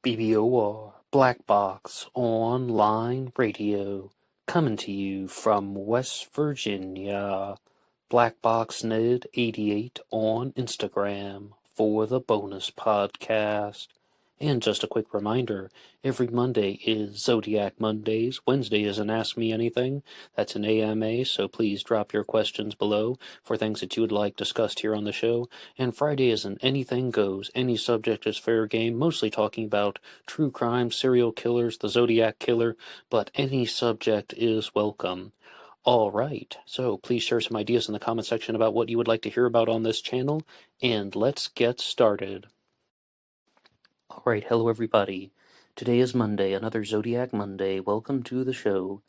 BBOR, Black Box Online Radio, coming to you from West Virginia. BlackBoxNed88 on Instagram for the bonus podcast. And just a quick reminder, every Monday is Zodiac Mondays. Wednesday is an Ask Me Anything. That's an AMA, so please drop your questions below for things that you would like discussed here on the show. And Friday is an Anything Goes. Any subject is fair game, mostly talking about true crime, serial killers, the Zodiac Killer, but any subject is welcome. All right, so please share some ideas in the comment section about what you would like to hear about on this channel, and let's get started. Alright, hello everybody. Today is Monday, another Zodiac Monday. Welcome to the show.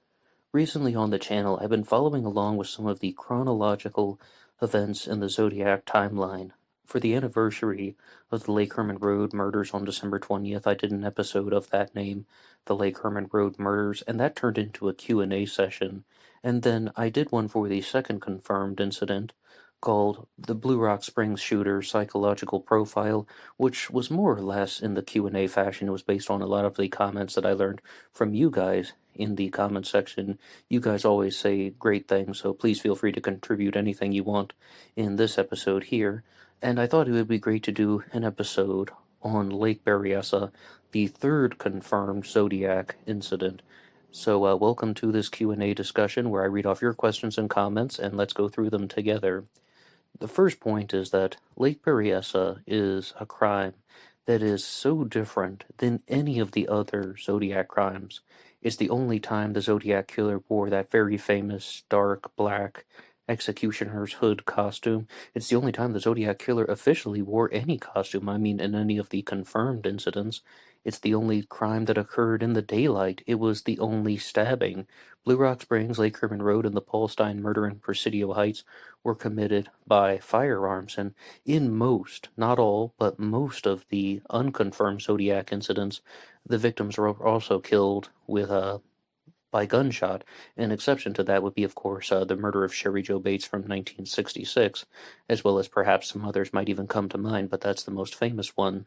Recently on the channel, I've been following along with some of the chronological events in the Zodiac timeline. For the anniversary of the Lake Herman Road murders on December 20th, I did an episode of that name, the Lake Herman Road murders, and that turned into a Q&A session. And then I did one for the second confirmed incident, called The Blue Rock Springs Shooter Psychological Profile, which was more or less in the Q&A fashion. It was based on a lot of the comments that I learned from you guys in the comment section. You guys always say great things, so please feel free to contribute anything you want in this episode here. And I thought it would be great to do an episode on Lake Berryessa, the third confirmed Zodiac incident. So welcome to this Q&A discussion where I read off your questions and comments, and let's go through them together. The first point is that Lake Berryessa is a crime that is so different than any of the other Zodiac crimes. It's the only time the Zodiac Killer wore that very famous dark black executioner's hood costume. It's the only time the Zodiac Killer officially wore any costume. I mean, in any of the confirmed incidents. It's the only crime that occurred in the daylight. It was the only stabbing. Blue Rock Springs, Lake Herman Road, and the Palestine murder in Presidio Heights were committed by firearms, and in most, not all, but most of the unconfirmed Zodiac incidents, the victims were also killed with by gunshot. An exception to that would be, of course, the murder of Sherry Jo Bates from 1966, as well as perhaps some others might even come to mind, but that's the most famous one.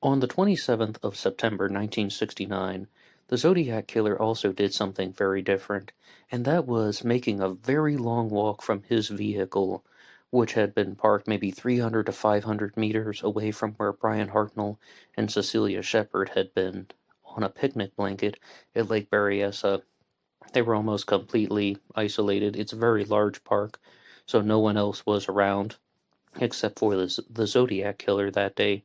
On the 27th of September 1969, the Zodiac Killer also did something very different, and that was making a very long walk from his vehicle, which had been parked maybe 300 to 500 meters away from where Brian Hartnell and Cecilia Shepard had been, on a picnic blanket at Lake Berryessa. They were almost completely isolated. It's a very large park, so no one else was around except for the Zodiac Killer that day.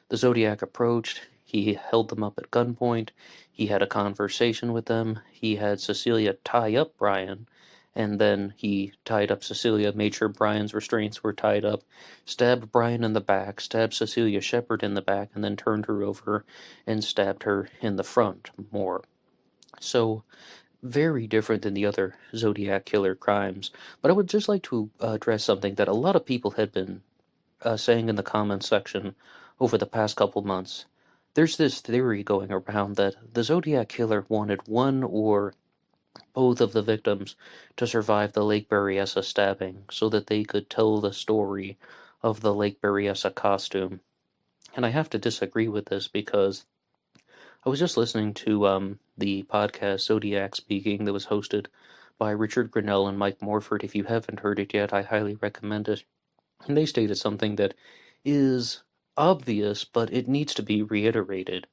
The Zodiac approached, he held them up at gunpoint, he had a conversation with them, he had Cecilia tie up Brian, and then he tied up Cecilia, made sure Brian's restraints were tied up, stabbed Brian in the back, stabbed Cecilia Shepard in the back, and then turned her over and stabbed her in the front more. So, very different than the other Zodiac Killer crimes. But I would just like to address something that a lot of people had been saying in the comments section over the past couple months. There's this theory going around that the Zodiac Killer wanted one or both of the victims to survive the Lake Berryessa stabbing so that they could tell the story of the Lake Berryessa costume. And I have to disagree with this because I was just listening to the podcast Zodiac Speaking that was hosted by Richard Grinnell and Mike Morford. If you haven't heard it yet, I highly recommend it. And they stated something that is obvious, but it needs to be reiterated.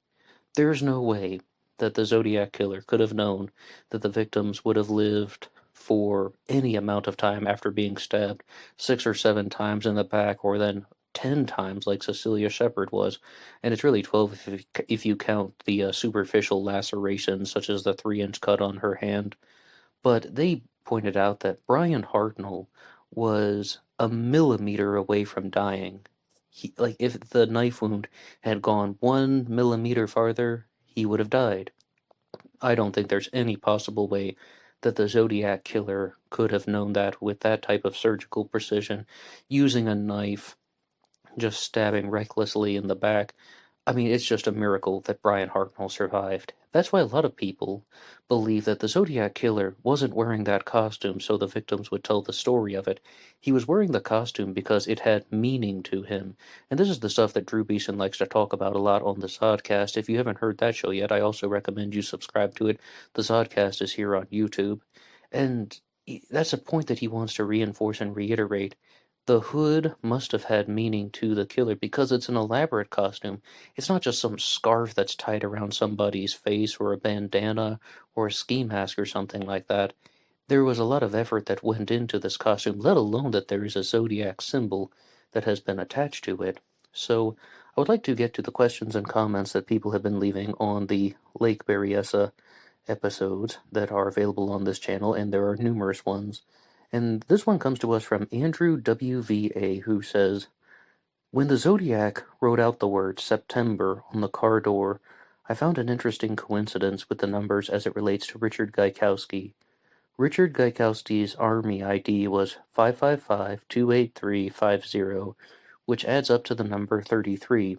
There's no way that the Zodiac Killer could have known that the victims would have lived for any amount of time after being stabbed 6 or 7 times in the back, or then 10 times like Cecilia Shepard was. And it's really 12 if you count the superficial lacerations, such as the 3-inch cut on her hand. But they pointed out that Brian Hartnell was a millimeter away from dying. If the knife wound had gone 1 millimeter farther, he would have died. I don't think there's any possible way that the Zodiac Killer could have known that with that type of surgical precision, using a knife, just stabbing recklessly in the back. I mean, it's just a miracle that Brian Hartnell survived. That's why a lot of people believe that the Zodiac Killer wasn't wearing that costume so the victims would tell the story of it. He was wearing the costume because it had meaning to him. And this is the stuff that Drew Beeson likes to talk about a lot on the Zodcast. If you haven't heard that show yet, I also recommend you subscribe to it. The Zodcast is here on YouTube. And that's a point that he wants to reinforce and reiterate. The hood must have had meaning to the killer because it's an elaborate costume. It's not just some scarf that's tied around somebody's face or a bandana or a ski mask or something like that. There was a lot of effort that went into this costume, let alone that there is a zodiac symbol that has been attached to it. So, I would like to get to the questions and comments that people have been leaving on the Lake Berryessa episodes that are available on this channel, and there are numerous ones. And this one comes to us from Andrew WVA, who says, when the Zodiac wrote out the word September on the car door, I found an interesting coincidence with the numbers as it relates to Richard Gaikowski. Richard Gaikowski's Army ID was 555-283-50, which adds up to the number 33.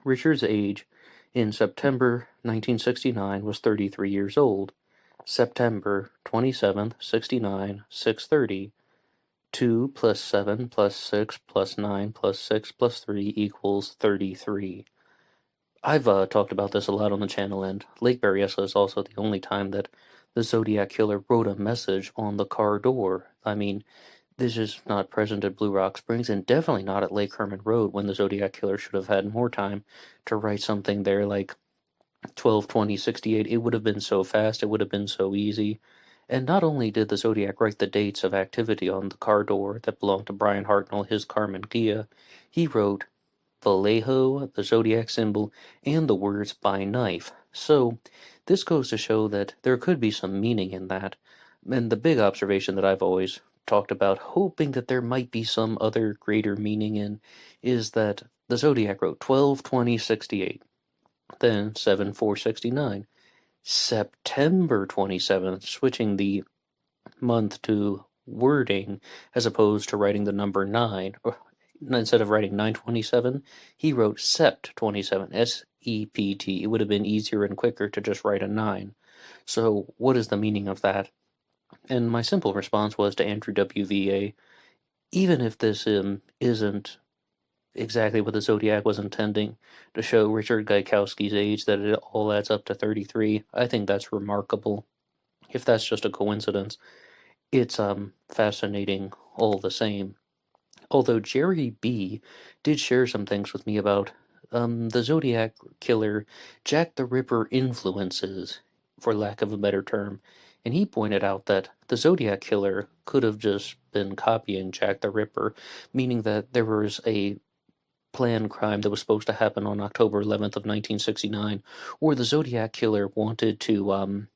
Richard's age in September 1969 was 33 years old. September 27th, 69, 6:30. 2 plus 7 plus 6 plus 9 plus 6 plus 3 equals 33. I've talked about this a lot on the channel, and Lake Berryessa is also the only time that the Zodiac Killer wrote a message on the car door. I mean, this is not present at Blue Rock Springs, and definitely not at Lake Herman Road, when the Zodiac Killer should have had more time to write something there like 12/20/68. It would have been so fast, it would have been so easy. And not only did the Zodiac write the dates of activity on the car door that belonged to Brian Hartnell, his Carmen Gia, he wrote Vallejo, the Zodiac symbol, and the words by knife. So, this goes to show that there could be some meaning in that. And the big observation that I've always talked about, hoping that there might be some other greater meaning in, is that the Zodiac wrote 12/20/68. Then 7/4/69, September 27th, switching the month to wording as opposed to writing the number 9. Instead of writing 9/27, he wrote Sept 27, S-E-P-T. It would have been easier and quicker to just write a 9. So, what is the meaning of that? And my simple response was to Andrew WVA, even if this isn't exactly what the Zodiac was intending to show Richard Gaikowski's age, that it all adds up to 33. I think that's remarkable. If that's just a coincidence, it's fascinating all the same. Although Jerry B did share some things with me about the Zodiac Killer, Jack the Ripper influences, for lack of a better term, and he pointed out that the Zodiac Killer could have just been copying Jack the Ripper, meaning that there was a planned crime that was supposed to happen on October 11th of 1969, where the Zodiac Killer wanted to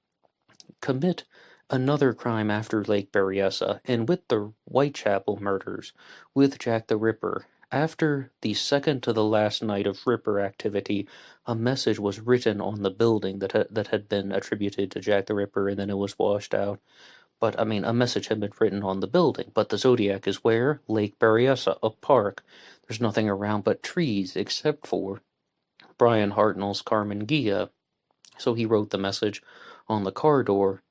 commit another crime after Lake Berryessa, and with the Whitechapel murders, with Jack the Ripper. After the second to the last night of Ripper activity, a message was written on the building that had been attributed to Jack the Ripper, and then it was washed out. But, I mean, a message had been written on the building. But the Zodiac is where? Lake Berryessa, a park. There's nothing around but trees, except for Brian Hartnell's Carmen Gia. So he wrote the message on the car door,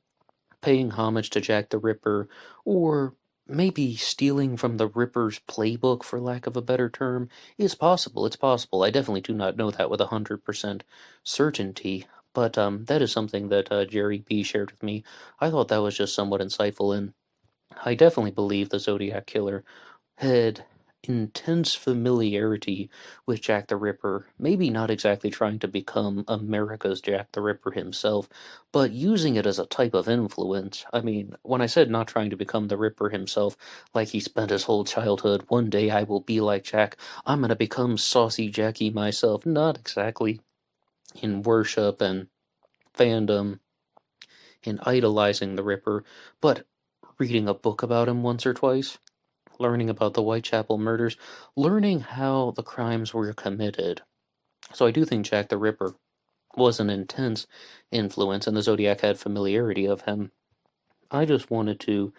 paying homage to Jack the Ripper, or maybe stealing from the Ripper's playbook, for lack of a better term, is possible. It's possible. I definitely do not know that with 100% certainty. But that is something that Jerry B shared with me. I thought that was just somewhat insightful, and I definitely believe the Zodiac Killer had intense familiarity with Jack the Ripper, maybe not exactly trying to become America's Jack the Ripper himself, but using it as a type of influence. I mean, when I said not trying to become the Ripper himself, like he spent his whole childhood, one day I will be like Jack, I'm gonna become Saucy Jackie myself, not exactly in worship and fandom, in idolizing the Ripper, but reading a book about him once or twice, learning about the Whitechapel murders, learning how the crimes were committed. So I do think Jack the Ripper was an intense influence, and the Zodiac had familiarity of him. I just wanted to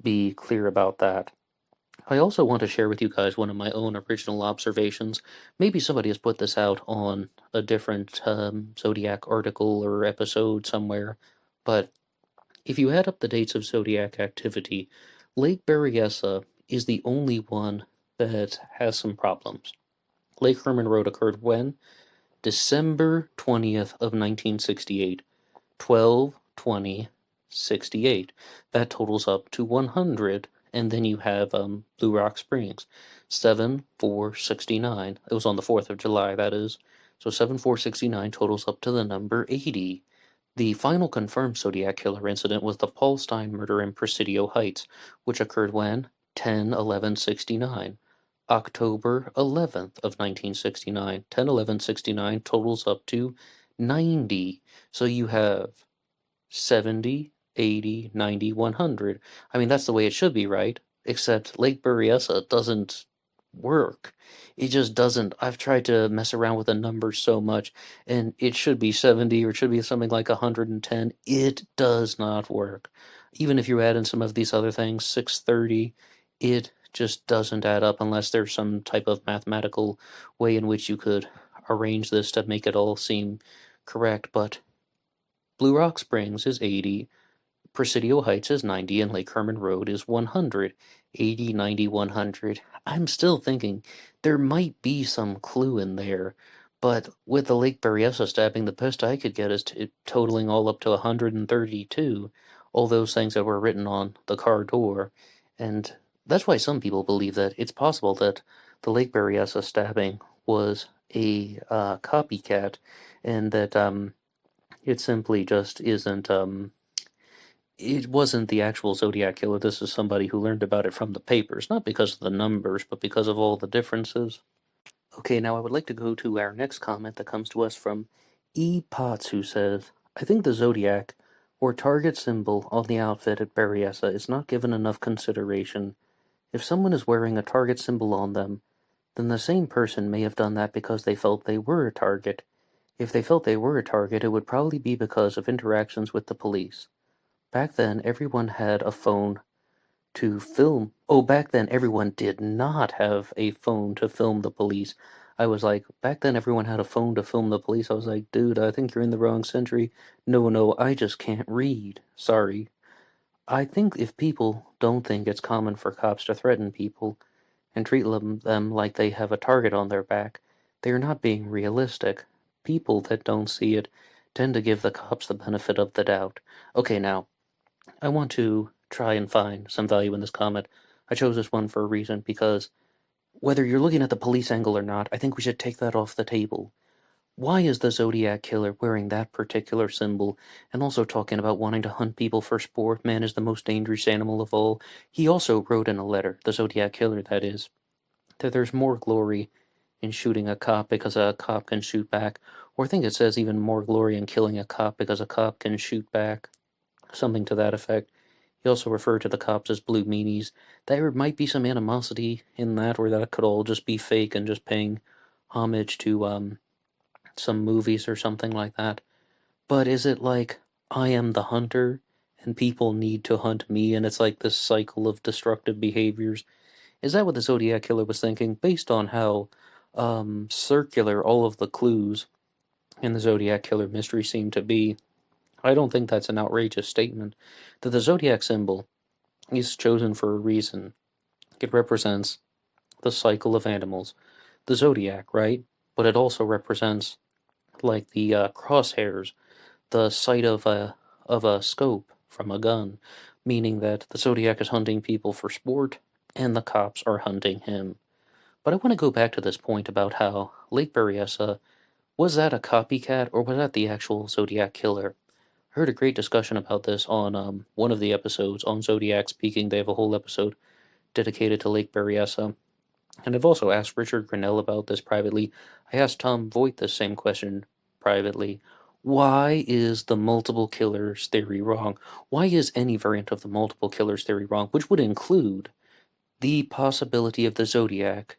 be clear about that. I also want to share with you guys one of my own original observations. Maybe somebody has put this out on a different Zodiac article or episode somewhere, but if you add up the dates of Zodiac activity, Lake Berryessa is the only one that has some problems. Lake Herman Road occurred when? December 20th of 1968. 12/20/68. That totals up to 100, and then you have Blue Rock Springs, 7/4/69. It was on the 4th of July, that is. So 7/4/69 totals up to the number 80. The final confirmed Zodiac killer incident was the Palestine murder in Presidio Heights, which occurred when? 10/11/69. October 11th of 1969. 10/11/69 totals up to 90. So you have 70, 80, 90, 100. I mean, that's the way it should be, right? Except Lake Berryessa doesn't work. It just doesn't. I've tried to mess around with the numbers so much, and it should be 70 or it should be something like 110. It does not work. Even if you add in some of these other things, 630, it just doesn't add up unless there's some type of mathematical way in which you could arrange this to make it all seem correct. But Blue Rock Springs is 80, Presidio Heights is 90, and Lake Herman Road is 100. 80, 90, 100. I'm still thinking there might be some clue in there, but with the Lake Berryessa stabbing, the best I could get is totaling all up to 132, all those things that were written on the car door, and that's why some people believe that it's possible that the Lake Berryessa stabbing was a copycat, and that it simply just isn't, it wasn't the actual Zodiac killer. This is somebody who learned about it from the papers, not because of the numbers, but because of all the differences. Okay, now I would like to go to our next comment that comes to us from E. Potts, who says, I think the Zodiac, or target symbol on the outfit at Berryessa, is not given enough consideration. If someone is wearing a target symbol on them, then the same person may have done that because they felt they were a target. If they felt they were a target, it would probably be because of interactions with the police. Back then, everyone had a phone to film. Oh, back then, everyone did not have a phone to film the police. I was like, back then, everyone had a phone to film the police. I was like, dude, I think you're in the wrong century. No, I just can't read. Sorry. I think if people don't think it's common for cops to threaten people and treat them like they have a target on their back, they are not being realistic. People that don't see it tend to give the cops the benefit of the doubt. Okay, now, I want to try and find some value in this comment. I chose this one for a reason because whether you're looking at the police angle or not, I think we should take that off the table. Why is the Zodiac killer wearing that particular symbol and also talking about wanting to hunt people for sport? Man is the most dangerous animal of all. He also wrote in a letter, the Zodiac killer that is, that there's more glory in shooting a cop because a cop can shoot back, or I think it says even more glory in killing a cop because a cop can shoot back. Something to that effect. He also referred to the cops as blue meanies. There might be some animosity in that, or that it could all just be fake and just paying homage to some movies or something like that. But is it like I am the hunter and people need to hunt me, and it's like this cycle of destructive behaviors? Is that what the Zodiac killer was thinking, based on how circular all of the clues in the Zodiac killer mystery seem to be? I don't think that's an outrageous statement. That the Zodiac symbol is chosen for a reason. It represents the cycle of animals. The Zodiac, right? But it also represents, like the crosshairs, the sight of a scope from a gun, meaning that the Zodiac is hunting people for sport, and the cops are hunting him. But I want to go back to this point about how Lake Berryessa, was that a copycat, or was that the actual Zodiac killer? I heard a great discussion about this on one of the episodes on Zodiac Speaking. They have a whole episode dedicated to Lake Berryessa. And I've also asked Richard Grinnell about this privately. I asked Tom Voigt the same question privately. Why is the multiple killers theory wrong? Why is any variant of the multiple killers theory wrong, which would include the possibility of the Zodiac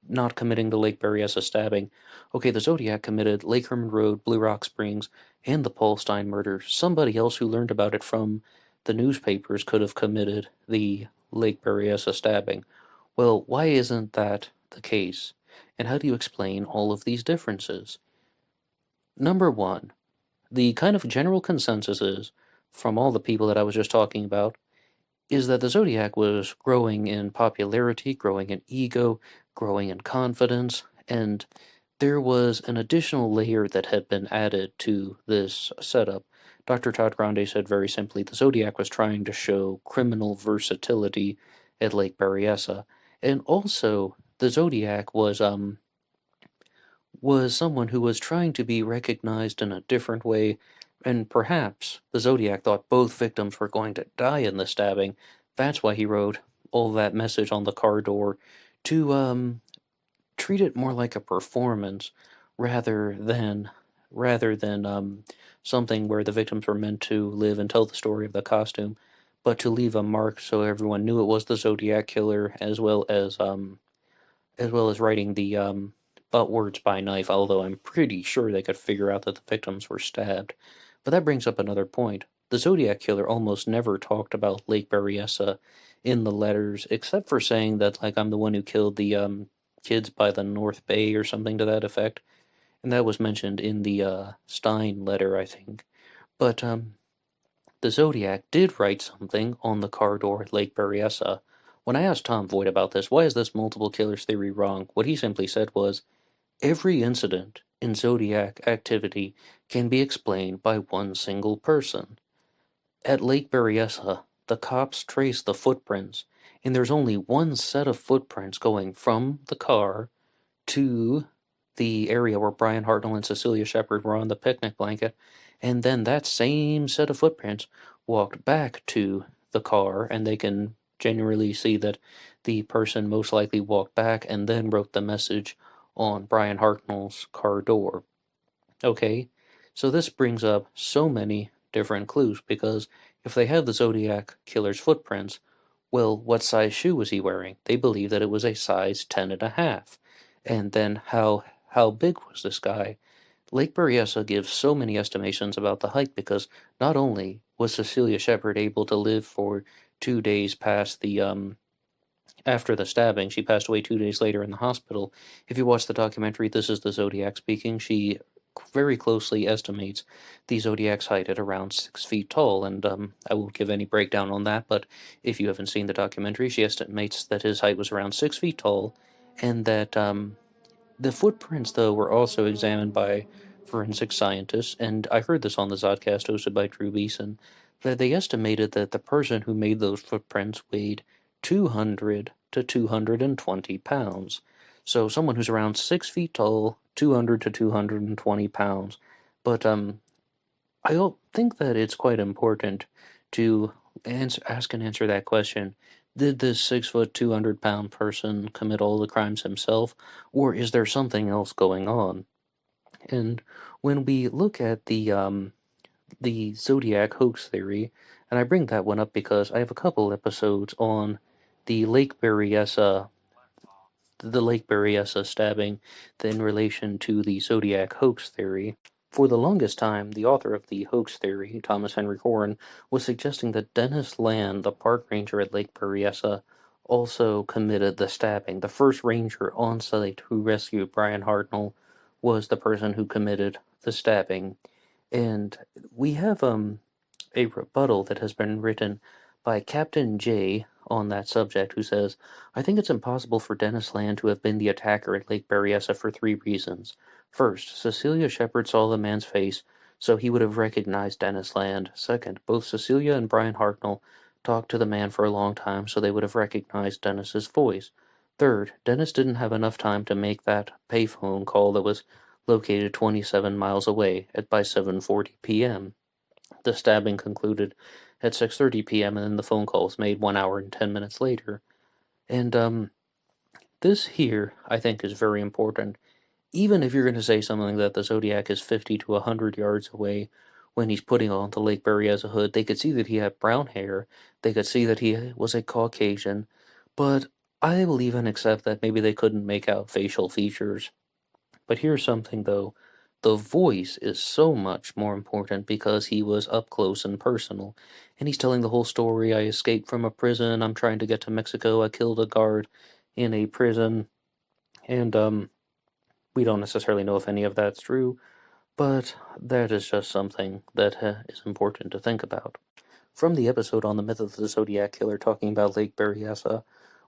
not committing the Lake Berryessa stabbing? Okay, the Zodiac committed Lake Herman Road, Blue Rock Springs, and the Palestine murder. Somebody else who learned about it from the newspapers could have committed the Lake Berryessa stabbing. Well, why isn't that the case? And how do you explain all of these differences? Number one, the kind of general consensus is, from all the people that I was just talking about, is that the Zodiac was growing in popularity, growing in ego, growing in confidence, and there was an additional layer that had been added to this setup. Dr. Todd Grande said very simply the Zodiac was trying to show criminal versatility at Lake Berryessa. And also, the Zodiac was someone who was trying to be recognized in a different way, and perhaps the Zodiac thought both victims were going to die in the stabbing. That's why he wrote all that message on the car door to treat it more like a performance rather than something where the victims were meant to live and tell the story of the costume, but to leave a mark so everyone knew it was the Zodiac killer, as well as writing the but words by knife, although I'm pretty sure they could figure out that the victims were stabbed. But that brings up another point. The Zodiac killer almost never talked about Lake Berryessa in the letters, except for saying that, like, I'm the one who killed the kids by the North Bay or something to that effect. And that was mentioned in the Stein letter, I think. But the Zodiac did write something on the car door at Lake Berryessa. When I asked Tom Voigt about this, why is this multiple killers theory wrong? What he simply said was, every incident in Zodiac activity can be explained by one single person. At Lake Berryessa, the cops traced the footprints, and there's only one set of footprints going from the car to the area where Brian Hartnell and Cecilia Shepard were on the picnic blanket, and then that same set of footprints walked back to the car, and they can generally see that the person most likely walked back and then wrote the message on Brian Hartnell's car door. Okay, so this brings up so many different clues, because if they had the Zodiac killer's footprints, well, what size shoe was he wearing? They believe that it was a size 10.5. And then how big was this guy? Lake Berryessa gives so many estimations about the height because not only was Cecilia Shepard able to live for 2 days past the after the stabbing, she passed away 2 days later in the hospital. If you watch the documentary, This is the Zodiac Speaking, she very closely estimates the Zodiac's height at around 6 feet tall, and I won't give any breakdown on that, but if you haven't seen the documentary, she estimates that his height was around 6 feet tall, and that the footprints, though, were also examined by forensic scientists, and I heard this on the Zodcast hosted by Drew Beeson, that they estimated that the person who made those footprints weighed 200 to 220 pounds. So someone who's around 6 feet tall, 200 to 220 pounds. But I think that it's quite important to ask and answer that question. Did this 6 foot, 200-pound person commit all the crimes himself, or is there something else going on? And when we look at the Zodiac hoax theory, and I bring that one up because I have a couple episodes on the Lake Berryessa stabbing in relation to the Zodiac hoax theory. For the longest time, the author of the hoax theory, Thomas Henry Horn, was suggesting that Dennis Land, the park ranger at Lake Berryessa, also committed the stabbing. The first ranger on site who rescued Brian Hartnell was the person who committed the stabbing. And we have a rebuttal that has been written by Captain J on that subject, who says, I think it's impossible for Dennis Land to have been the attacker at Lake Berryessa for 3 reasons. First, Cecilia Shepard saw the man's face, so he would have recognized Dennis Land. Second, both Cecilia and Brian Hartnell talked to the man for a long time, so they would have recognized Dennis's voice. Third, Dennis didn't have enough time to make that payphone call that was located 27 miles away by 7:40 p.m. The stabbing concluded at 6:30 p.m. and then the phone call was made 1 hour and 10 minutes later. And this here, I think, is very important. Even if you're going to say something that the Zodiac is 50 to 100 yards away when he's putting on the Lake Berryessa hood, they could see that he had brown hair, they could see that he was a Caucasian, but I believe and accept that maybe they couldn't make out facial features. But here's something, though, the voice is so much more important because he was up close and personal. And he's telling the whole story. I escaped from a prison. I'm trying to get to Mexico. I killed a guard in a prison. And, we don't necessarily know if any of that's true, but that is just something that is important to think about. From the episode on the myth of the Zodiac Killer talking about Lake Berryessa,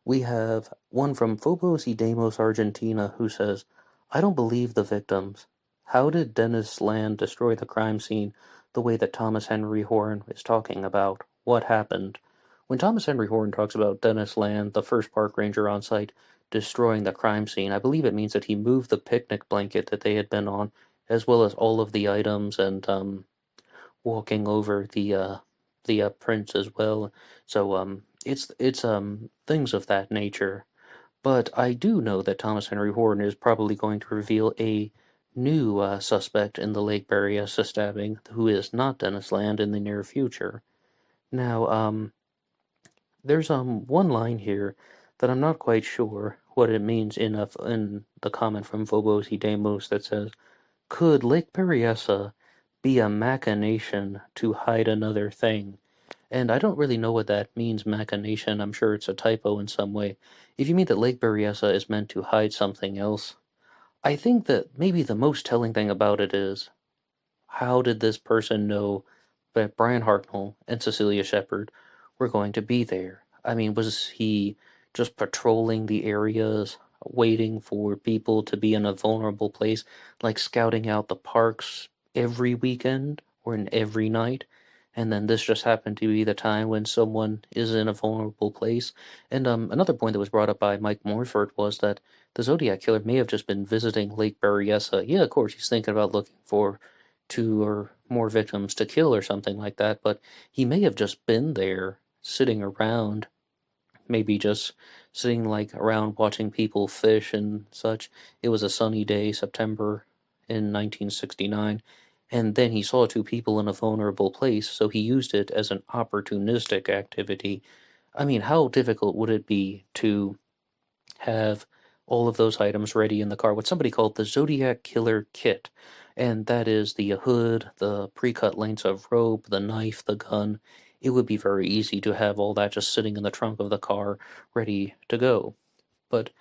we have one from Phobos Idemos, Argentina, who says, I don't believe the victims. How did Dennis Land destroy the crime scene the way that Thomas Henry Horn is talking about? What happened? When Thomas Henry Horn talks about Dennis Land, the first park ranger on site, destroying the crime scene, I believe it means that he moved the picnic blanket that they had been on, as well as all of the items, and walking over the prints as well. So it's things of that nature. But I do know that Thomas Henry Horn is probably going to reveal a new suspect in the Lake Berryessa stabbing, who is not Dennis Land, in the near future. Now, there's one line here that I'm not quite sure what it means in the comment from Phobos Idemos that says, could Lake Berryessa be a machination to hide another thing? And I don't really know what that means, machination. I'm sure it's a typo in some way. If you mean that Lake Berryessa is meant to hide something else, I think that maybe the most telling thing about it is, how did this person know that Brian Hartnell and Cecilia Shepard were going to be there? I mean, was he just patrolling the areas, waiting for people to be in a vulnerable place, like scouting out the parks every weekend or in every night? And then this just happened to be the time when someone is in a vulnerable place. And another point that was brought up by Mike Morford was that the Zodiac Killer may have just been visiting Lake Berryessa. Yeah, of course, he's thinking about looking for two or more victims to kill or something like that, but he may have just been there sitting around, maybe just sitting like around watching people fish and such. It was a sunny day, September in 1969, and then he saw two people in a vulnerable place, so he used it as an opportunistic activity. I mean, how difficult would it be to have all of those items ready in the car, what somebody called the Zodiac Killer Kit? And that is the hood, the pre-cut lengths of rope, the knife, the gun. It would be very easy to have all that just sitting in the trunk of the car, ready to go. But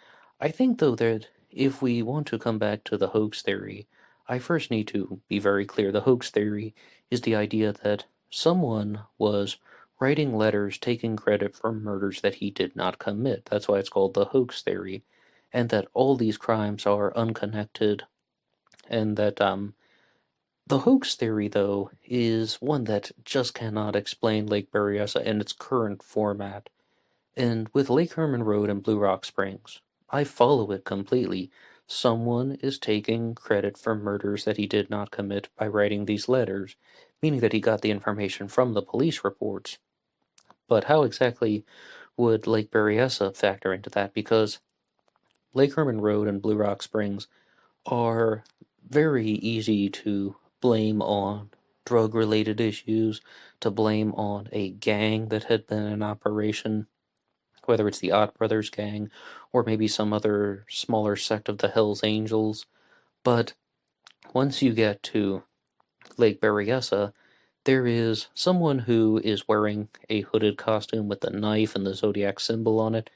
I think, though, that if we want to come back to the hoax theory, I first need to be very clear. The hoax theory is the idea that someone was writing letters taking credit for murders that he did not commit. That's why it's called the hoax theory. And that all these crimes are unconnected, and that the hoax theory, though, is one that just cannot explain Lake Berryessa in its current format. And with Lake Herman Road and Blue Rock Springs, I follow it completely. Someone is taking credit for murders that he did not commit by writing these letters, meaning that he got the information from the police reports. But how exactly would Lake Berryessa factor into that? Because Lake Herman Road and Blue Rock Springs are very easy to blame on drug-related issues, to blame on a gang that had been in operation, whether it's the Ott Brothers gang or maybe some other smaller sect of the Hells Angels. But once you get to Lake Berryessa, there is someone who is wearing a hooded costume with the knife and the Zodiac symbol on it.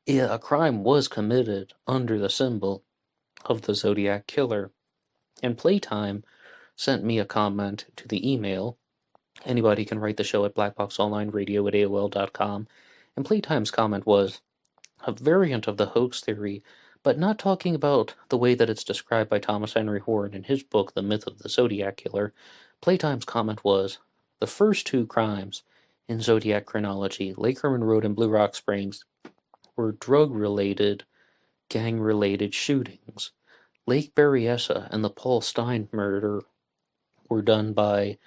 Yeah, a crime was committed under the symbol of the Zodiac Killer. And Playtime sent me a comment to the email. Anybody can write the show at BlackBoxOnlineRadio at AOL.com. And Playtime's comment was a variant of the hoax theory, but not talking about the way that it's described by Thomas Henry Horn in his book, The Myth of the Zodiac Killer. Playtime's comment was, the first two crimes in Zodiac chronology, Lake Herman Road and Blue Rock Springs, were drug-related, gang-related shootings. Lake Berryessa and the Paul Stein murder were done by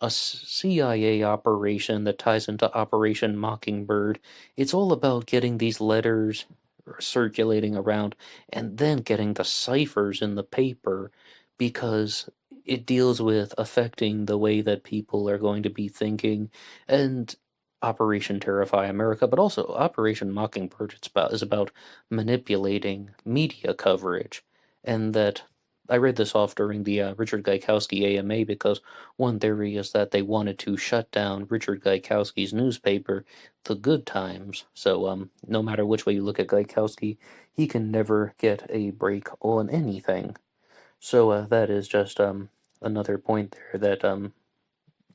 a CIA operation that ties into Operation Mockingbird. It's all about getting these letters circulating around and then getting the ciphers in the paper, because it deals with affecting the way that people are going to be thinking. And Operation Terrify America, but also Operation Mockingbird, is about manipulating media coverage, and that I read this off during the Richard Gaikowski AMA because one theory is that they wanted to shut down Richard Gaikowski's newspaper, The Good Times. So no matter which way you look at Gaikowski, he can never get a break on anything. So that is just another point there that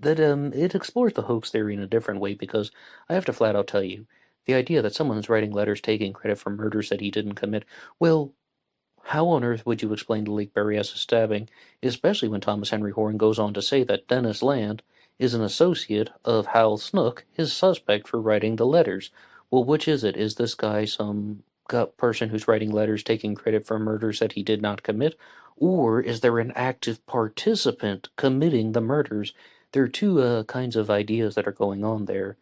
it explores the hoax theory in a different way, because I have to flat out tell you, the idea that someone's writing letters taking credit for murders that he didn't commit, well, how on earth would you explain the Lake Berryessa stabbing, especially when Thomas Henry Horn goes on to say that Dennis Land is an associate of Hal Snook, his suspect for writing the letters? Well, which is it? Is this guy some person who's writing letters taking credit for murders that he did not commit? Or is there an active participant committing the murders? There are two kinds of ideas that are going on there.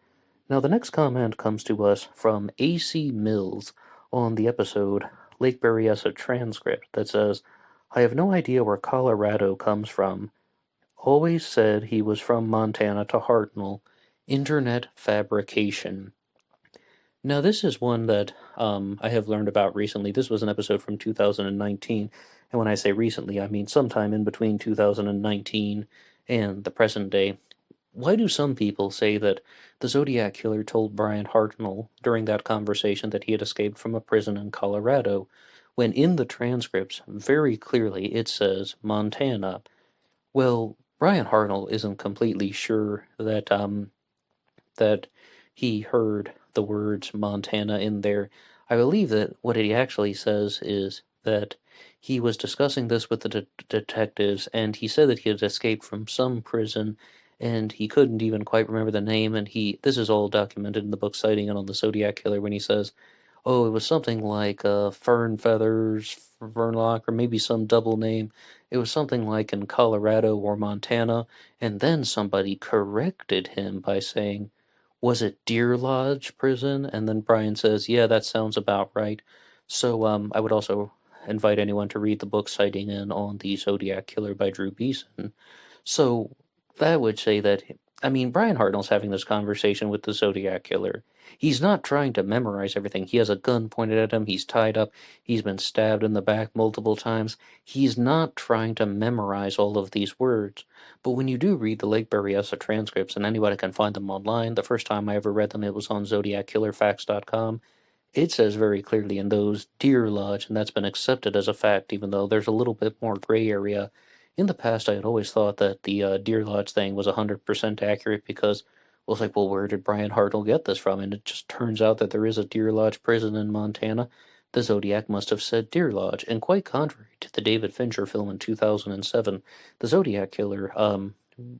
Now, the next comment comes to us from A.C. Mills on the episode Lake Berryessa transcript that says, I have no idea where Colorado comes from. Always said he was from Montana to Hartnell. Internet fabrication. Now, this is one that I have learned about recently. This was an episode from 2019. And when I say recently, I mean sometime in between 2019 and the present day. Why do some people say that the Zodiac killer told Brian Hartnell during that conversation that he had escaped from a prison in Colorado, when in the transcripts, very clearly it says Montana? Well, Brian Hartnell isn't completely sure that he heard the words Montana in there. I believe that what he actually says is that he was discussing this with the detectives, and he said that he had escaped from some prison, and he couldn't even quite remember the name, and this is all documented in the book Citing It on the Zodiac Killer, when he says, oh, it was something like Fern Feathers, Fernlock, or maybe some double name. It was something like in Colorado or Montana, and then somebody corrected him by saying, was it Deer Lodge Prison? And then Brian says, yeah, that sounds about right. So I would also invite anyone to read the book Citing In on the Zodiac Killer by Drew Beeson. So that would say that, I mean, Brian Hartnell's having this conversation with the Zodiac Killer. He's not trying to memorize everything. He has a gun pointed at him, he's tied up, he's been stabbed in the back multiple times. He's not trying to memorize all of these words. But when you do read the Lake Berryessa transcripts, and anybody can find them online, the first time I ever read them, it was on ZodiacKillerFacts.com. It says very clearly in those Deer Lodge, and that's been accepted as a fact, even though there's a little bit more gray area. In the past, I had always thought that the Deer Lodge thing was 100% accurate because, well, it's like, well, where did Brian Hartnell get this from? And it just turns out that there is a Deer Lodge prison in Montana. The Zodiac must have said Deer Lodge, and quite contrary to the David Fincher film in 2007, the Zodiac Killer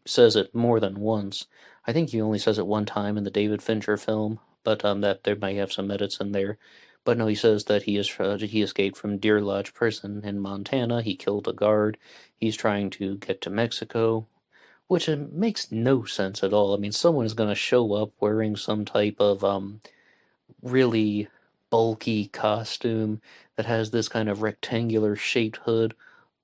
says it more than once. I think he only says it one time in the David Fincher film, but that there might have some edits in there. But no, he says that he escaped from Deer Lodge Prison in Montana. He killed a guard. He's trying to get to Mexico, which makes no sense at all. I mean, someone is going to show up wearing some type of really bulky costume that has this kind of rectangular shaped hood.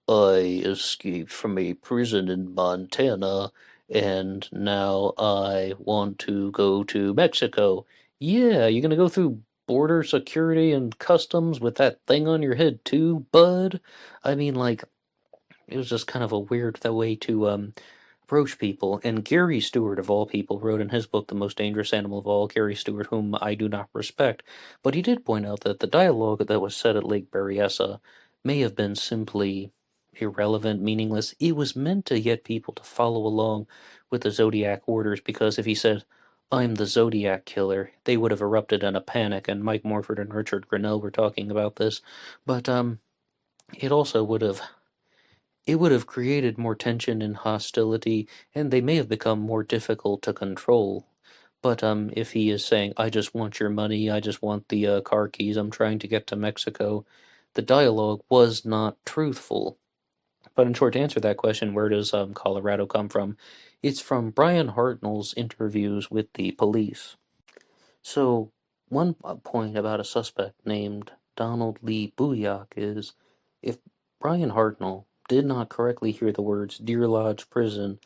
I escaped from a prison in Montana, and now I want to go to Mexico. Yeah, you're gonna go through border security and customs with that thing on your head too, bud? I mean, like, it was just kind of a weird way to approach people. And Gary Stewart, of all people, wrote in his book The Most Dangerous Animal of All, Gary Stewart, whom I do not respect, but he did point out that the dialogue that was said at Lake Berryessa may have been simply irrelevant, meaningless. It was meant to get people to follow along with the Zodiac orders, because if he said, I'm the Zodiac Killer, they would have erupted in a panic, and Mike Morford and Richard Grinnell were talking about this. But it also would have created more tension and hostility, and they may have become more difficult to control. But if he is saying, I just want your money, I just want the car keys, I'm trying to get to Mexico, the dialogue was not truthful. But in short, to answer that question, where does Colorado come from? It's from Brian Hartnell's interviews with the police. So, one point about a suspect named Donald Lee Booyak is, if Brian Hartnell did not correctly hear the words Deer Lodge Prison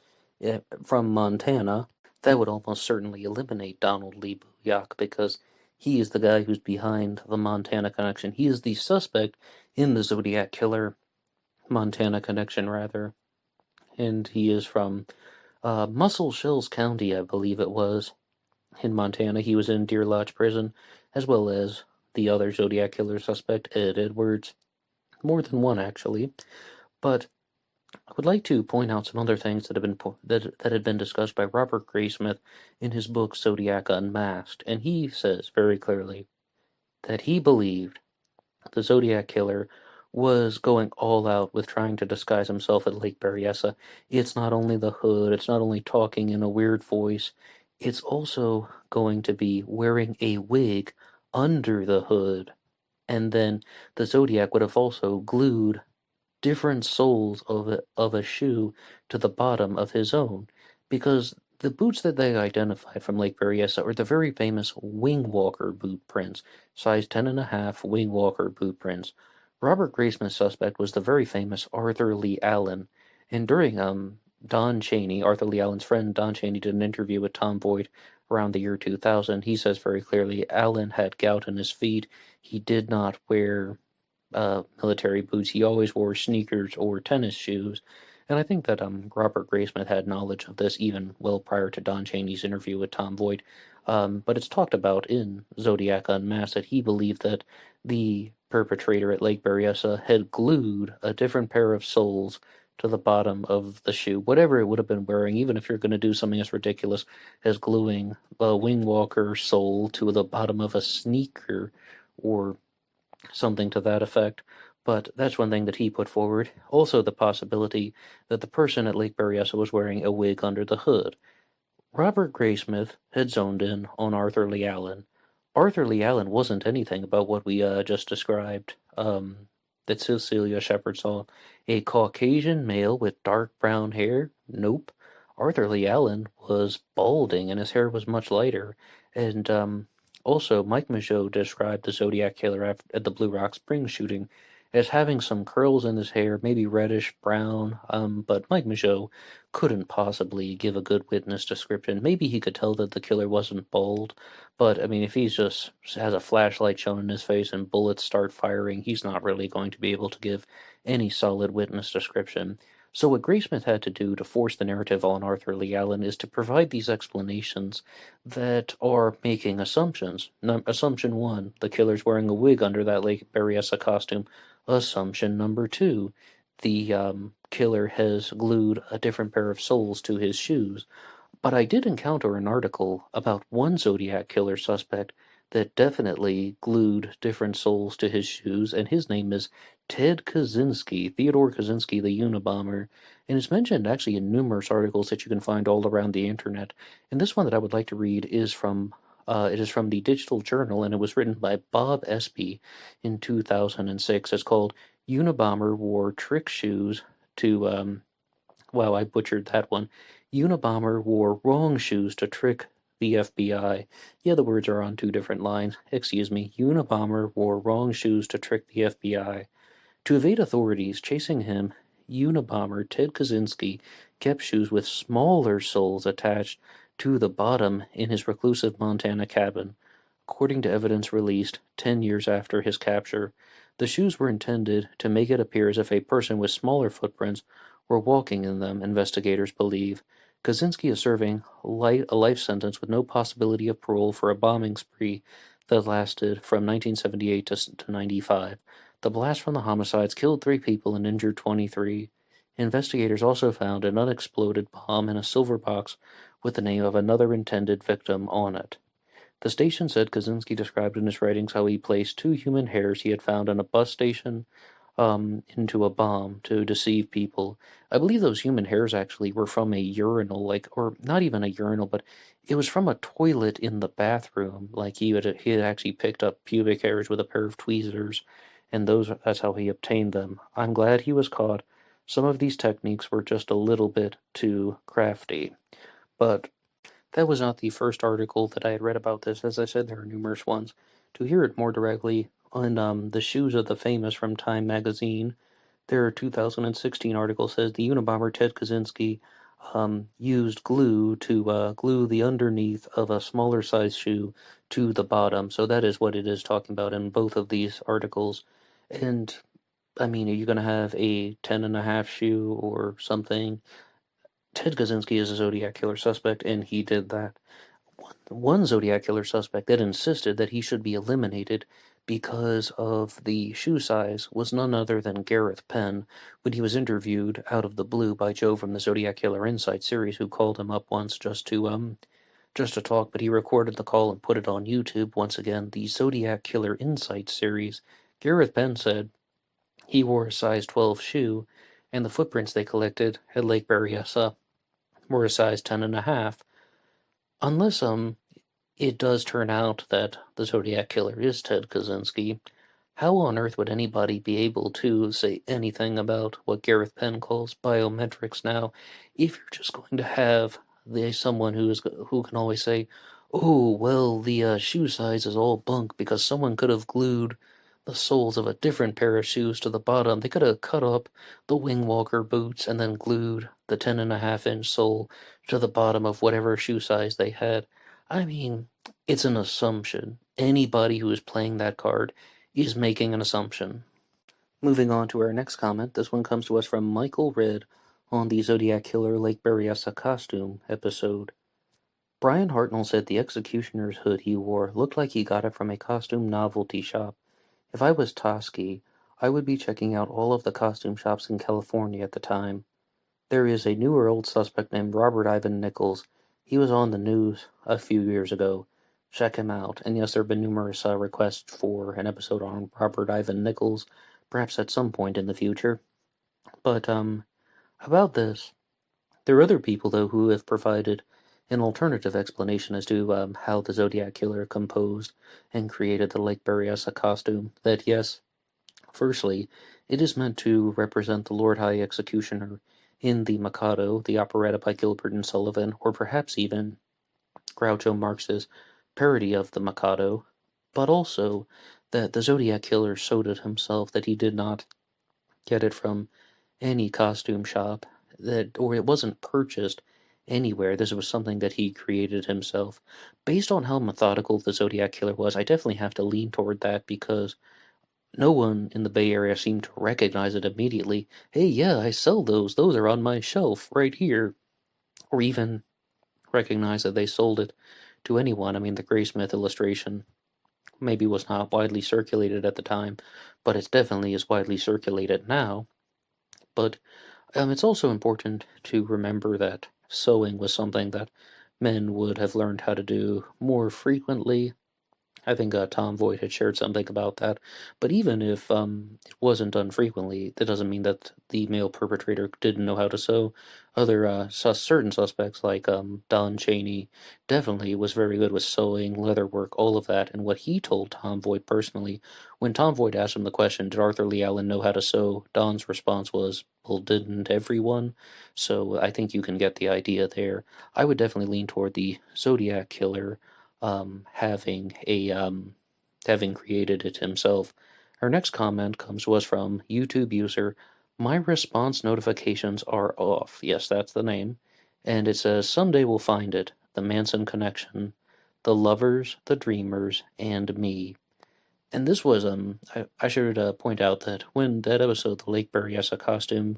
from Montana, that would almost certainly eliminate Donald Lee Booyak, because he is the guy who's behind the Montana connection. He is the suspect in the Zodiac Killer Montana connection, rather. And he is from Muscle Shoals County, I believe it was, in Montana. He was in Deer Lodge Prison, as well as the other Zodiac killer suspect, Ed Edwards. More than one, actually. But I would like to point out some other things that had been discussed by Robert Graysmith in his book Zodiac Unmasked, and he says very clearly that he believed the Zodiac killer was going all out with trying to disguise himself at Lake Berryessa. It's not only the hood, it's not only talking in a weird voice, it's also going to be wearing a wig under the hood. And then the Zodiac would have also glued different soles of a shoe to the bottom of his own, because the boots that they identified from Lake Berryessa are the very famous Wingwalker boot prints, size 10.5 Wingwalker boot prints. Robert Graysmith's suspect was the very famous Arthur Lee Allen, and during Don Chaney, Arthur Lee Allen's friend Don Chaney, did an interview with Tom Boyd around the year 2000. He says very clearly Allen had gout in his feet. He did not wear military boots. He always wore sneakers or tennis shoes. And I think that Robert Graysmith had knowledge of this even well prior to Don Chaney's interview with Tom Boyd. But it's talked about in Zodiac Unmasked that he believed that the perpetrator at Lake Berryessa had glued a different pair of soles to the bottom of the shoe, whatever it would have been wearing, even if you're going to do something as ridiculous as gluing a Wingwalker sole to the bottom of a sneaker or something to that effect. But that's one thing that he put forward. Also, the possibility that the person at Lake Berryessa was wearing a wig under the hood. Robert Graysmith had zoned in on Arthur Lee Allen. Arthur Lee Allen wasn't anything about what we just described. That Cecilia Shepard saw. A Caucasian male with dark brown hair? Nope. Arthur Lee Allen was balding and his hair was much lighter. And also, Mike Michaud described the Zodiac killer at the Blue Rock Springs shooting as having some curls in his hair, maybe reddish brown, but Mike Michaud couldn't possibly give a good witness description. Maybe he could tell that the killer wasn't bald, but I mean, if he just has a flashlight shown in his face and bullets start firing, he's not really going to be able to give any solid witness description. So what Graysmith had to do to force the narrative on Arthur Lee Allen is to provide these explanations that are making assumptions. Assumption 1, the killer's wearing a wig under that Lake Berryessa costume. Assumption number 2, the killer has glued a different pair of soles to his shoes. But I did encounter an article about one Zodiac killer suspect that definitely glued different soles to his shoes, and his name is Ted Kaczynski, Theodore Kaczynski, the Unabomber, and it's mentioned actually in numerous articles that you can find all around the internet. And this one that I would like to read is from the Digital Journal, and it was written by Bob Espy in 2006. It's called Unabomber Wore Trick Shoes to, wow, I butchered that one. Unabomber wore wrong shoes to trick the FBI. Yeah, the words are on two different lines. Excuse me. Unabomber wore wrong shoes to trick the FBI. To evade authorities chasing him, Unabomber Ted Kaczynski kept shoes with smaller soles attached to the bottom in his reclusive Montana cabin. According to evidence released 10 years after his capture, the shoes were intended to make it appear as if a person with smaller footprints were walking in them, investigators believe. Kaczynski is serving a life sentence with no possibility of parole for a bombing spree that lasted from 1978 to 95. The blast from the homicides killed 3 people and injured 23. Investigators also found an unexploded bomb in a silver box with the name of another intended victim on it. The station said Kaczynski described in his writings how he placed 2 human hairs he had found in a bus station into a bomb to deceive people. I believe those human hairs actually were from a urinal, or not even a urinal, but it was from a toilet in the bathroom. Like he had actually picked up pubic hairs with a pair of tweezers, and that's how he obtained them. I'm glad he was caught. Some of these techniques were just a little bit too crafty. But that was not the first article that I had read about this. As I said, there are numerous ones. To hear it more directly, on the shoes of the famous from Time magazine, their 2016 article says the Unabomber Ted Kaczynski used glue to glue the underneath of a smaller size shoe to the bottom. So that is what it is talking about in both of these articles. And I mean, are you going to have a 10.5 shoe or something? Ted Kaczynski is a Zodiac killer suspect, and he did that. One Zodiac killer suspect that insisted that he should be eliminated because of the shoe size was none other than Gareth Penn, when he was interviewed out of the blue by Joe from the Zodiac Killer Insight series, who called him up once just to talk, but he recorded the call and put it on YouTube. Once again, the Zodiac Killer Insight series. Gareth Penn said he wore a size 12 shoe, and the footprints they collected at Lake Berryessa were a size 10.5. Unless it does turn out that the Zodiac Killer is Ted Kaczynski, how on earth would anybody be able to say anything about what Gareth Penn calls biometrics now, if you're just going to have someone who can always say, "Oh, well, the shoe size is all bunk because someone could have glued the soles of a different pair of shoes to the bottom. They could have cut up the Wingwalker boots and then glued the 10.5-inch sole to the bottom of whatever shoe size they had." I mean, it's an assumption. Anybody who is playing that card is making an assumption. Moving on to our next comment, this one comes to us from Michael Red on the Zodiac Killer Lake Berryessa costume episode. Brian Hartnell said the executioner's hood he wore looked like he got it from a costume novelty shop. If I was Toski, I would be checking out all of the costume shops in California at the time. There is a newer old suspect named Robert Ivan Nichols. He was on the news a few years ago. Check him out. And yes, there have been numerous requests for an episode on Robert Ivan Nichols, perhaps at some point in the future. But about this, there are other people, though, who have provided an alternative explanation as to how the Zodiac Killer composed and created the Lake Berryessa costume. That, yes, firstly, it is meant to represent the Lord High Executioner in The Mikado, the operetta by Gilbert and Sullivan, or perhaps even Groucho Marx's parody of The Mikado, but also that the Zodiac Killer showed it himself that he did not get it from any costume shop, or it wasn't purchased anywhere. This was something that he created himself. Based on how methodical the Zodiac Killer was, I definitely have to lean toward that, because no one in the Bay Area seemed to recognize it immediately. Hey, yeah, I sell those. Those are on my shelf right here. Or even recognize that they sold it to anyone. I mean, the Graysmith illustration maybe was not widely circulated at the time, but it definitely is widely circulated now. But it's also important to remember that sewing was something that men would have learned how to do more frequently. I think Tom Voigt had shared something about that. But even if it wasn't done frequently, that doesn't mean that the male perpetrator didn't know how to sew. Other certain suspects, like Don Chaney, definitely was very good with sewing, leatherwork, all of that. And what he told Tom Voigt personally, when Tom Voigt asked him the question, did Arthur Lee Allen know how to sew? Don's response was, well, didn't everyone? So I think you can get the idea there. I would definitely lean toward the Zodiac Killer having created it himself. Our next comment comes to us from YouTube user My Response Notifications Are Off. Yes, that's the name. And it says, someday we'll find it. The Manson Connection, The Lovers, The Dreamers, and Me. And this was, I should point out that when that episode, the Lake Berryessa costume,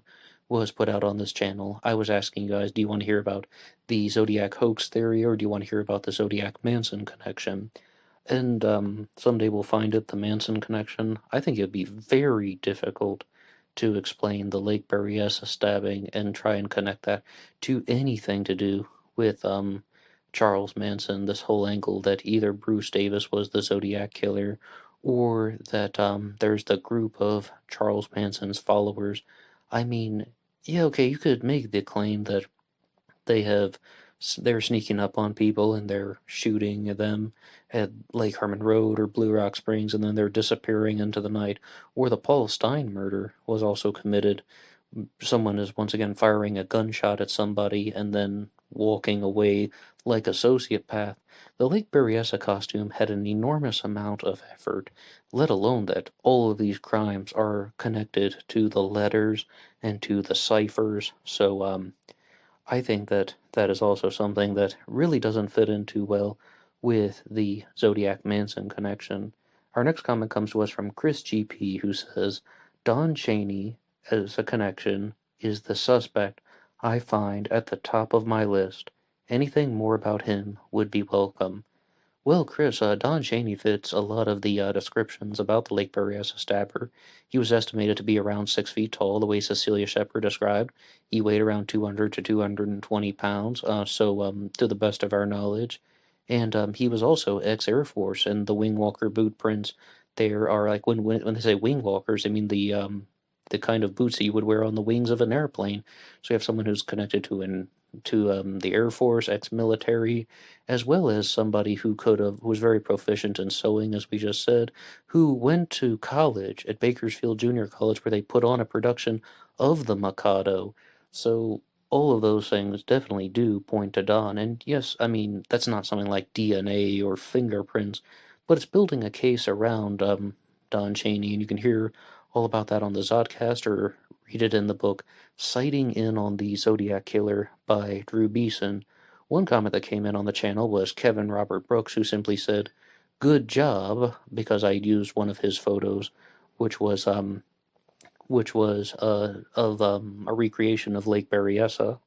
was put out on this channel, I was asking you guys, do you want to hear about the Zodiac Hoax Theory, or do you want to hear about the Zodiac Manson Connection? And someday we'll find it, the Manson Connection. I think it would be very difficult to explain the Lake Berryessa stabbing and try and connect that to anything to do with Charles Manson, this whole angle that either Bruce Davis was the Zodiac Killer, or that there's the group of Charles Manson's followers. I mean, yeah, okay, you could make the claim that they're sneaking up on people and they're shooting them at Lake Herman Road or Blue Rock Springs, and then they're disappearing into the night. Or the Palestine murder was also committed. Someone is once again firing a gunshot at somebody and then walking away like a sociopath. The Lake Berryessa costume had an enormous amount of effort, let alone that all of these crimes are connected to the letters and to the ciphers. So, I think that that is also something that really doesn't fit in too well with the Zodiac Manson connection. Our next comment comes to us from Chris GP, who says, Don Chaney, as a connection, is the suspect I find at the top of my list. Anything more about him would be welcome. Well, Chris, Don Chaney fits a lot of the descriptions about the Lake Berryessa stabber. He was estimated to be around 6 feet tall, the way Cecilia Shepard described. He weighed around 200 to 220 pounds, to the best of our knowledge. And he was also ex-Air Force, and the wing walker boot prints there are like when they say wing walkers, they mean the kind of boots that you would wear on the wings of an airplane. So you have someone who's connected to the Air Force, ex-military, as well as somebody who who was very proficient in sewing, as we just said, who went to college at Bakersfield Junior College where they put on a production of the Mikado. So all of those things definitely do point to Don. And yes, I mean, that's not something like DNA or fingerprints, but it's building a case around Don Chaney, and you can hear all about that on the Zodcast or read it in the book Sighting In on the Zodiac Killer by Drew Beeson. One comment that came in on the channel was Kevin Robert Brooks, who simply said, "Good job," because I used one of his photos, which was of a recreation of Lake Berryessa.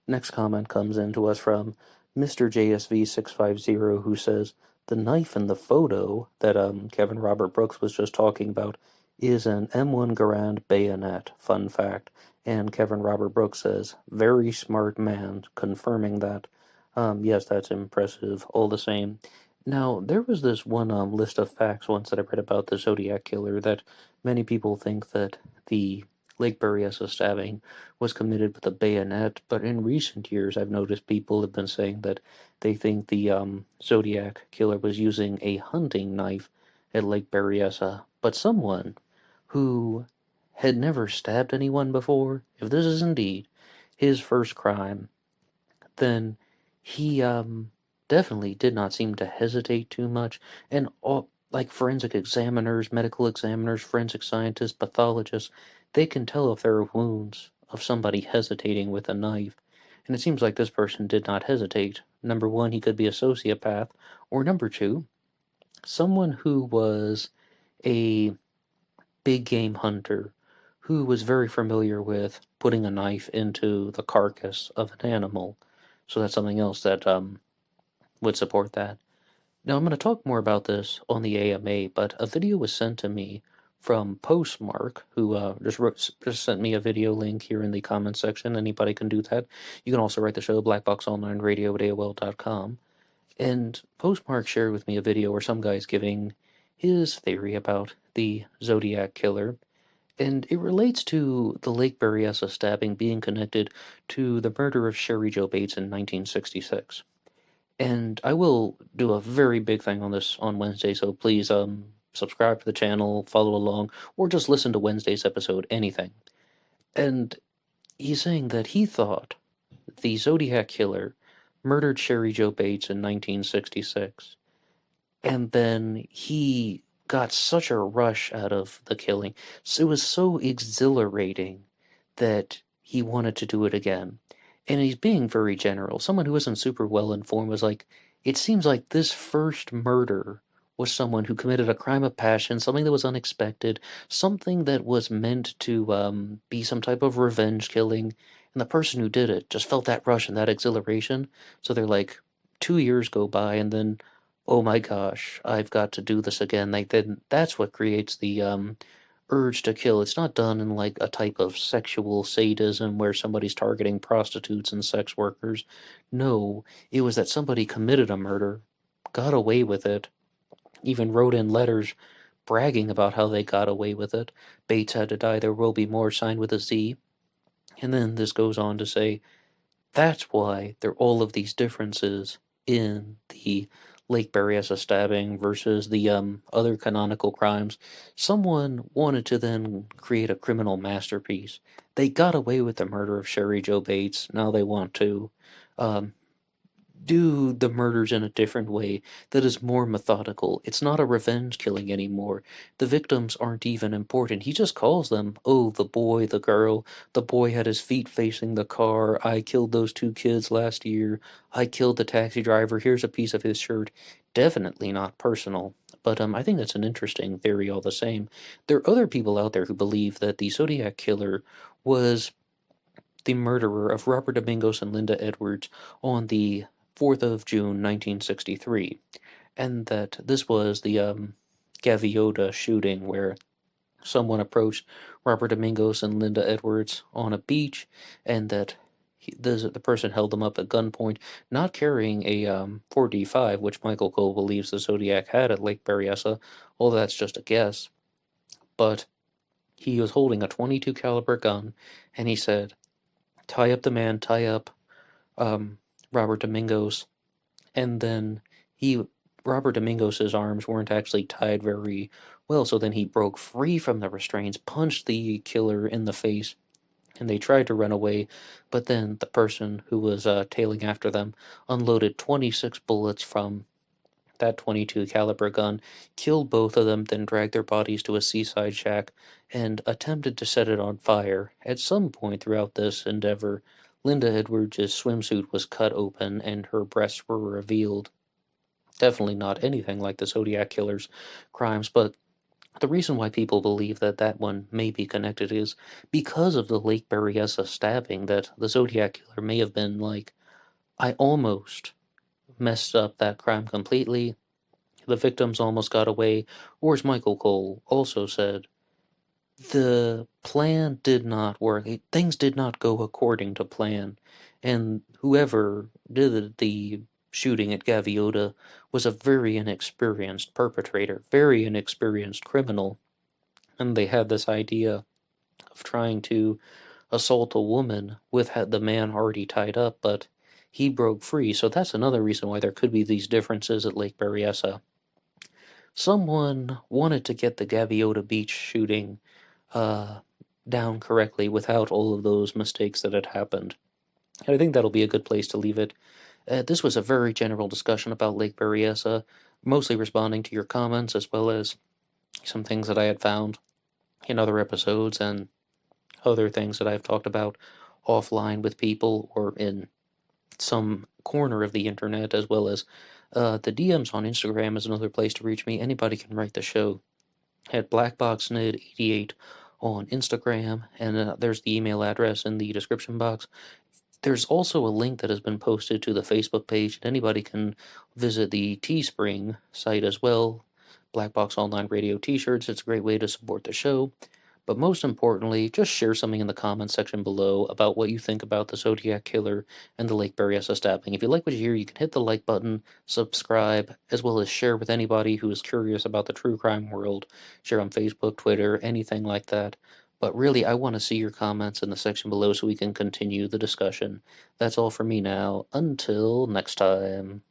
Next comment comes in to us from Mr. JSV650, who says, "The knife in the photo that Kevin Robert Brooks was just talking about is an M1 Garand bayonet, fun fact." And Kevin Robert Brooks says, "Very smart man," confirming that. Yes, that's impressive, all the same. Now, there was this one list of facts once that I read about the Zodiac Killer that many people think that the Lake Berryessa stabbing was committed with a bayonet, but in recent years I've noticed people have been saying that they think the Zodiac Killer was using a hunting knife at Lake Berryessa. But someone who had never stabbed anyone before, if this is indeed his first crime, then he definitely did not seem to hesitate too much. And all, like forensic examiners, medical examiners, forensic scientists, pathologists, they can tell if there are wounds of somebody hesitating with a knife. And it seems like this person did not hesitate. Number one, he could be a sociopath, or number two, someone who was a big game hunter who was very familiar with putting a knife into the carcass of an animal. So that's something else that would support that. Now I'm going to talk more about this on the AMA, but a video was sent to me from Postmark, who just sent me a video link here in the comments section. Anybody can do that. You can also write the show, BlackBoxOnlineRadio at AOL.com. And Postmark shared with me a video where some guy's giving his theory about the Zodiac Killer, and it relates to the Lake Berryessa stabbing being connected to the murder of Sherry Jo Bates in 1966. And I will do a very big thing on this on Wednesday, so please subscribe to the channel, follow along, or just listen to Wednesday's episode, anything. And he's saying that he thought the Zodiac Killer murdered Sherry Jo Bates in 1966, and then he got such a rush out of the killing. So it was so exhilarating that he wanted to do it again. And he's being very general. Someone who isn't super well informed was like, it seems like this first murder was someone who committed a crime of passion, something that was unexpected, something that was meant to be some type of revenge killing. And the person who did it just felt that rush and that exhilaration. So they're like, 2 years go by, and then, oh my gosh, I've got to do this again. Then that's what creates the urge to kill. It's not done in like a type of sexual sadism where somebody's targeting prostitutes and sex workers. No, it was that somebody committed a murder, got away with it, even wrote in letters bragging about how they got away with it. Bates had to die, there will be more, signed with a Z. And then this goes on to say, that's why there are all of these differences in the Lake Berryessa stabbing versus the other canonical crimes. Someone wanted to then create a criminal masterpiece. They got away with the murder of Sherry Jo Bates. Now they want to um, do the murders in a different way that is more methodical. It's not a revenge killing anymore. The victims aren't even important. He just calls them, oh, the boy, the girl. The boy had his feet facing the car. I killed those 2 kids last year. I killed the taxi driver. Here's a piece of his shirt. Definitely not personal. But I think that's an interesting theory all the same. There are other people out there who believe that the Zodiac Killer was the murderer of Robert Domingos and Linda Edwards on the 4th of June, 1963, and that this was the Gaviota shooting where someone approached Robert Domingos and Linda Edwards on a beach, and that the person held them up at gunpoint, not carrying a 4D5, which Michael Cole believes the Zodiac had at Lake Berryessa, although that's just a guess. But he was holding a .22 caliber gun, and he said, "Tie up the man, tie up Robert Domingos," and then Robert Domingos's arms weren't actually tied very well, so then he broke free from the restraints, punched the killer in the face, and they tried to run away, but then the person who was tailing after them unloaded 26 bullets from that .22 caliber gun, killed both of them, then dragged their bodies to a seaside shack and attempted to set it on fire. At some point throughout this endeavor, Linda Edwards' swimsuit was cut open and her breasts were revealed. Definitely not anything like the Zodiac Killer's crimes, but the reason why people believe that that one may be connected is because of the Lake Berryessa stabbing, that the Zodiac Killer may have been like, I almost messed up that crime completely, the victims almost got away, or as Michael Cole also said, the plan did not work. Things did not go according to plan, and whoever did the shooting at Gaviota was a very inexperienced perpetrator, very inexperienced criminal, and they had this idea of trying to assault a woman with the man already tied up, but he broke free, so that's another reason why there could be these differences at Lake Berryessa. Someone wanted to get the Gaviota Beach shooting down correctly without all of those mistakes that had happened. And I think that'll be a good place to leave it. This was a very general discussion about Lake Berryessa, mostly responding to your comments as well as some things that I had found in other episodes and other things that I've talked about offline with people or in some corner of the internet, as well as the DMs on Instagram is another place to reach me. Anybody can write the show at BlackBoxNid88 on Instagram, and there's the email address in the description box. There's also a link that has been posted to the Facebook page, and anybody can visit the Teespring site as well. Black Box Online Radio t-shirts, it's a great way to support the show. But most importantly, just share something in the comments section below about what you think about the Zodiac Killer and the Lake Berryessa stabbing. If you like what you hear, you can hit the like button, subscribe, as well as share with anybody who is curious about the true crime world. Share on Facebook, Twitter, anything like that. But really, I want to see your comments in the section below so we can continue the discussion. That's all for me now. Until next time.